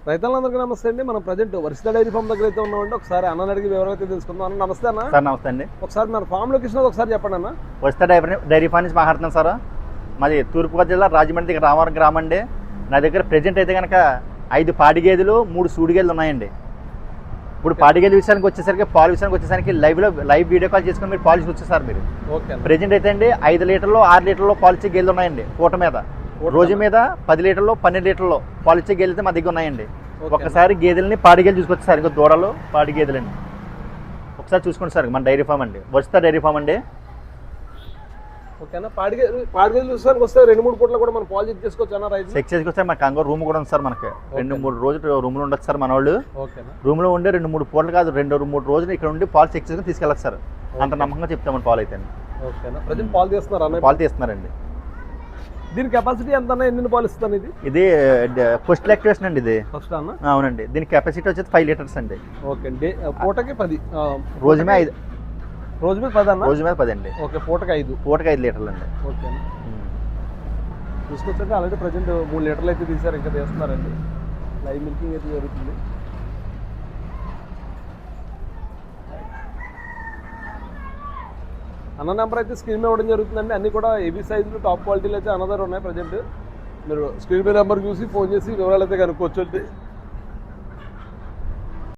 రైతులందరికీ నమస్తే అండి. మనం ప్రజెంట్ వర్షిత డైరీ ఫామ్ దగ్గర అయితే ఉన్నామండి. ఒకసారి అన్న అడిగి వివరాలు అయితే తెలుసుకుందాం. అన్న నమస్తే అన్న. సార్ నమస్తే అండి. ఒకసారి మన ఫామ్ లొకేషన్ ఒకసారి చెప్పండి అన్న. వర్షిత డైరీ ఫామ్ నుంచి మాట్లాడుతున్నాను సార్. మాది తూర్పుగోదావరి జిల్లా రాజమండ్రి దగ్గర రామవరం గ్రామం అండి. నా దగ్గర ప్రజెంట్ అయితే కనుక 5 పాడి గేదెలు 3 సూడి గేదెలు ఉన్నాయండి. ఇప్పుడు పాడి గేదెల విషయానికి వచ్చేసరికి పాలు విషయానికి వచ్చేసరికి లైవ్ వీడియో కాల్ చేసుకుని మీరు పాలు వచ్చేసారు మీరు. ప్రజెంట్ అయితే అండి 5 లీటర్లు 6 లీటర్లో పాలు ఇచ్చే గేదెలు ఉన్నాయండి. పూట మీద రోజు మీద 10 లీటర్లు 12 లీటర్లో పాలు ఇచ్చే గేదెలు అయితే మా దగ్గర ఉన్నాయండి. ఒకసారి గేదెలని పాడి గేదెలు చూసుకొచ్చి సార్, ఇంకా దూడలు పాడి గేదెలండి ఒకసారి చూసుకోండి సార్. మన డైరీ ఫామ్ అండి, వర్షిత డైరీ ఫామ్ అండి. ఓకేనా. పాడి గేదెలు చూసానికి వస్తే 2-3 పూటలు కూడా మనం పాలు చెక్ చేసుకోవచ్చు అన్న. రైతు చెక్ చేసుకొస్తే మనకి కంగో రూమ్ కూడా ఉంది సార్. మనకి 2-3 రోజులు రూమ్లో ఉండొచ్చు సార్. మన వాళ్ళు రూమ్లో ఉండే 2-3 పూటలు కాదు 2-3 రోజులు ఇక్కడ ఉండి పాలు చెక్ చేసుకుని తీసుకెళ్ళచ్చు సార్. అంత నమ్మకంగా చెప్తామని పాలు అయితే. ఓకేనా. ప్రజెంట్ పాలు తీస్తున్నారు, పాలు తీస్తున్నారండి. దీని కెపాసిటీ ఎంత అన్న? ఎన్ని పాలు ఇస్తాను? ఇది ఫస్ట్ లాక్టేషన్ అండి. ఇది ఫస్ట్ అన్న. అవునండి. దీని కెపాసిటీ వచ్చేసి 5 లీటర్స్ అండి. ఓకే అండి. పూటకి 10, రోజు మీద 5. రోజు మీద 10 అన్న. రోజు మీద 10 అండి. ఓకే. పూటకి 5. పూటకి 5 లీటర్లు అండి. ఓకే అన్న. తీసుకొచ్చండి. ఆల్రెడీ ప్రజెంట్ 3 లీటర్లు అయితే తీసారు, ఇంకా తీస్తున్నారండి. లైవ్ మిల్కింగ్ అయితే జరుగుతుంది. అన్న నెంబర్ అయితే స్క్రీన్ మీద ఇవ్వడం జరుగుతుందండి. అన్నీ కూడా ఏబీ సైజులు టాప్ క్వాలిటీలు అయితే అన్న దగ్గర ఉన్నాయి. ప్రజెంట్ మీరు స్క్రీన్ మీద నెంబర్ చూసి ఫోన్ చేసి వివరాలు అయితే కనుక్కోవచ్చు.